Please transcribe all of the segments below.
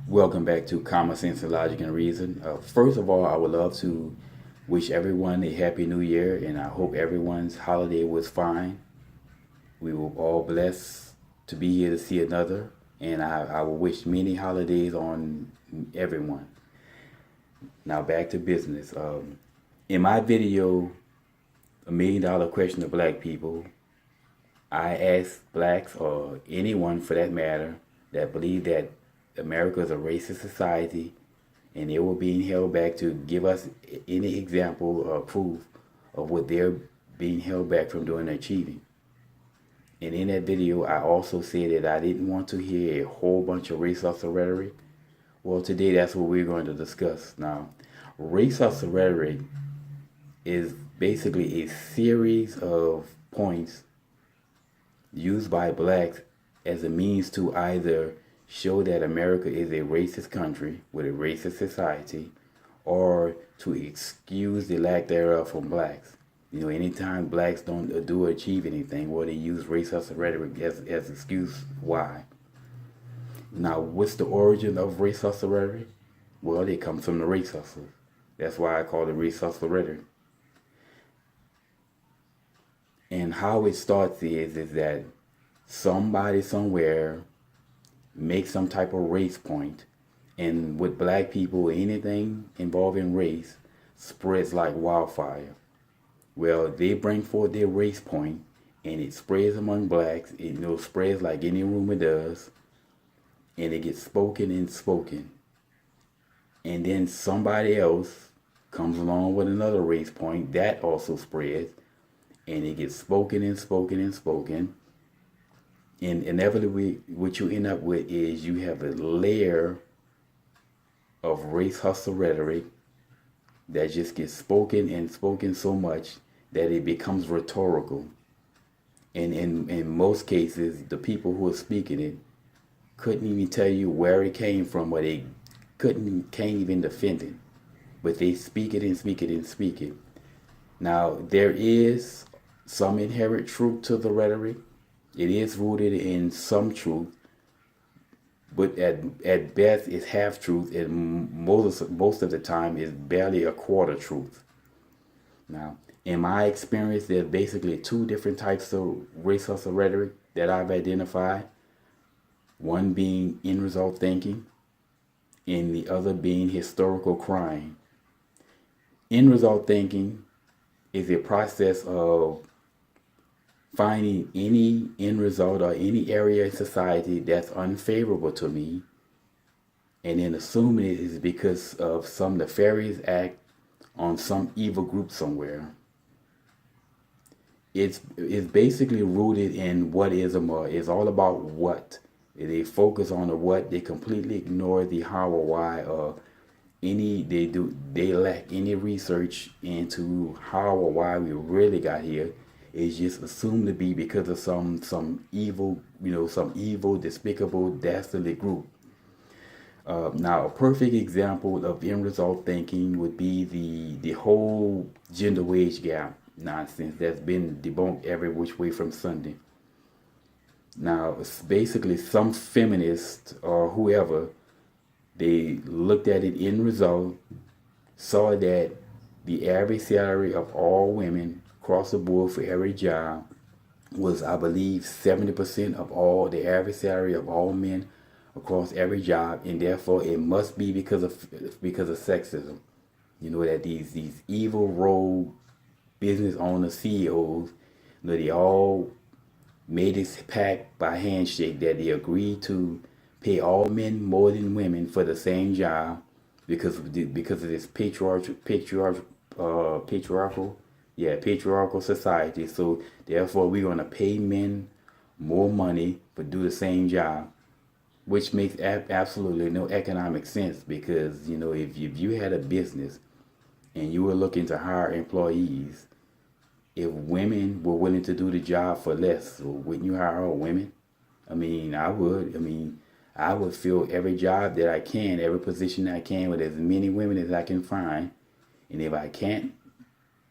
Welcome back to Common Sense and Logic and Reason. First of all, I would love to wish everyone a happy new year, and I hope everyone's holiday was fine. We were all blessed to be here to see another, and I will wish many holidays on everyone. Now back to business. In my video, $1 million question to black people, I asked blacks or anyone for that matter that believe that America is a racist society and they were being held back to give us any example or proof of what they're being held back from doing or achieving. And in that video, I also said that I didn't want to hear a whole bunch of race hustle rhetoric. Well, today that's what we're going to discuss. Now, race hustle rhetoric is basically a series of points used by blacks as a means to either show that America is a racist country with a racist society or to excuse the lack thereof from blacks. You know, anytime blacks don't do or achieve anything, well, they use race hustle rhetoric as excuse why. Now, what's the origin of race hustle rhetoric? Well, it comes from the race hustlers. That's why I call it race hustle rhetoric. And how it starts is that somebody somewhere makes some type of race point, and with black people, anything involving race spreads like wildfire. Well, they bring forth their race point, and it spreads among blacks. It spreads like any rumor does, and it gets spoken and spoken. And then somebody else comes along with another race point that also spreads, and it gets spoken and spoken and spoken. And inevitably, what you end up with is you have a layer of race hustle rhetoric that just gets spoken and spoken so much that it becomes rhetorical. And in most cases, the people who are speaking it couldn't even tell you where it came from, or they can't even defend it. But they speak it and speak it and speak it. Now, there is some inherent truth to the rhetoric. It is rooted in some truth, but at best it's half truth, and most of the time is barely a quarter truth. Now, in my experience, there's basically two different types of race hustle rhetoric that I've identified. One being end result thinking, and the other being historical crime. End result thinking is a process of finding any end result or any area in society that's unfavorable to me, and then assuming it is because of some nefarious act on some evil group somewhere. It's basically rooted in what is it's all about what. They focus on the what, they completely ignore the how or why, or they lack any research into how or why we really got here. Is just assumed to be because of some evil, some evil, despicable, dastardly group. Now, a perfect example of end result thinking would be the whole gender wage gap nonsense that's been debunked every which way from Sunday. Now, it's basically some feminist or whoever, they looked at it in result, saw that the average salary of all women across the board for every job was, I believe, 70% of all the average salary of all men across every job, and therefore it must be because of sexism. You know that these evil rogue business owners, CEOs, they all made this pact by handshake that they agreed to pay all men more than women for the same job because of this patriarchal society. So therefore, we're going to pay men more money but do the same job, which makes absolutely no economic sense. Because if you had a business and you were looking to hire employees, if women were willing to do the job for less, wouldn't you hire all women? I mean, I would. I would fill every job that I can, every position I can, with as many women as I can find. And if I can't,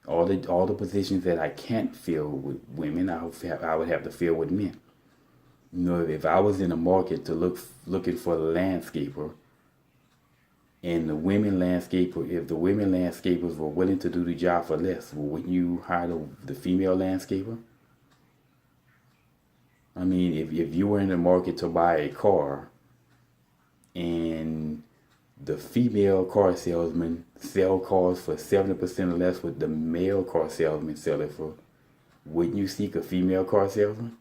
all the positions that I can't fill with women, I would have to fill with men. If I was in the market looking for a landscaper, And the women landscaper, if the women landscapers were willing to do the job for less, well, wouldn't you hire the female landscaper? I mean, if you were in the market to buy a car and the female car salesman sell cars for 70% less what the male car salesman sell it for, wouldn't you seek a female car salesman?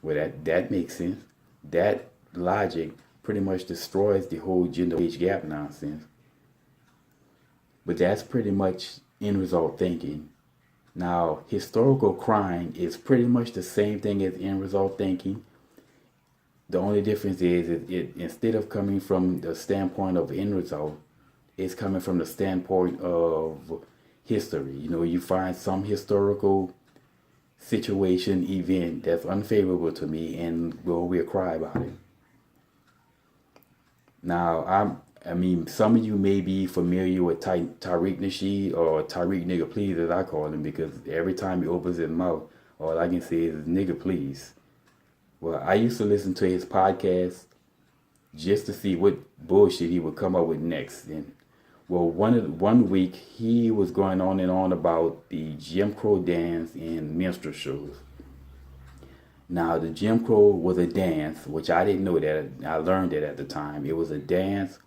Well, that makes sense. That logic pretty much destroys the whole gender wage gap nonsense. But that's pretty much end result thinking. Now, historical crime is pretty much the same thing as end result thinking. The only difference is it instead of coming from the standpoint of end result, it's coming from the standpoint of history. You know, you find some historical situation, event that's unfavorable to me, and we'll cry about it. Now, I mean, some of you may be familiar with Tariq Nasheed, or Tariq Nigga Please as I call him, because every time he opens his mouth, all I can say is nigga please. Well, I used to listen to his podcast just to see what bullshit he would come up with next. And well, one week he was going on and on about the Jim Crow dance and minstrel shows. Now, the Jim Crow was a dance, which I didn't know that. I learned it at the time. It was a dance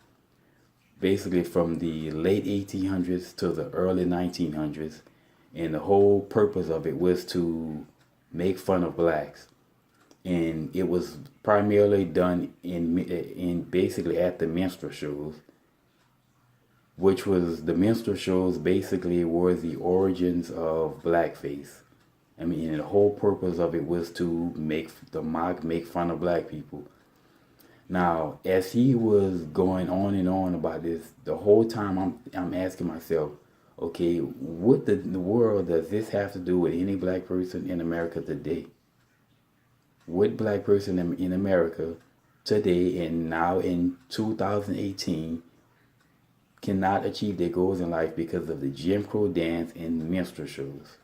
basically from the late 1800s to the early 1900s. And the whole purpose of it was to make fun of blacks. And it was primarily done in basically at the minstrel shows, which was the minstrel shows basically were the origins of blackface. I mean, and the whole purpose of it was to make fun of black people. Now, as he was going on and on about this, the whole time I'm asking myself, okay, what the world does this have to do with any black person in America today? What black person in America today and now in 2018 cannot achieve their goals in life because of the Jim Crow dance and minstrel shows?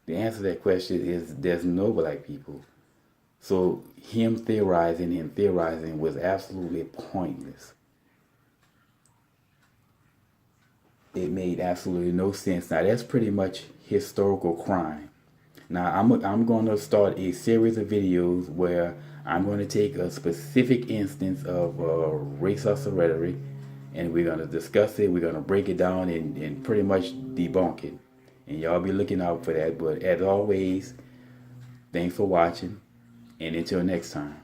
The answer to that question is there's no black people. So him theorizing was absolutely pointless. It made absolutely no sense. Now that's pretty much historical crime. Now I'm going to start a series of videos where I'm going to take a specific instance of race hustle rhetoric, and we're going to discuss it. We're going to break it down and pretty much debunk it. And y'all be looking out for that. But as always, thanks for watching. And until next time.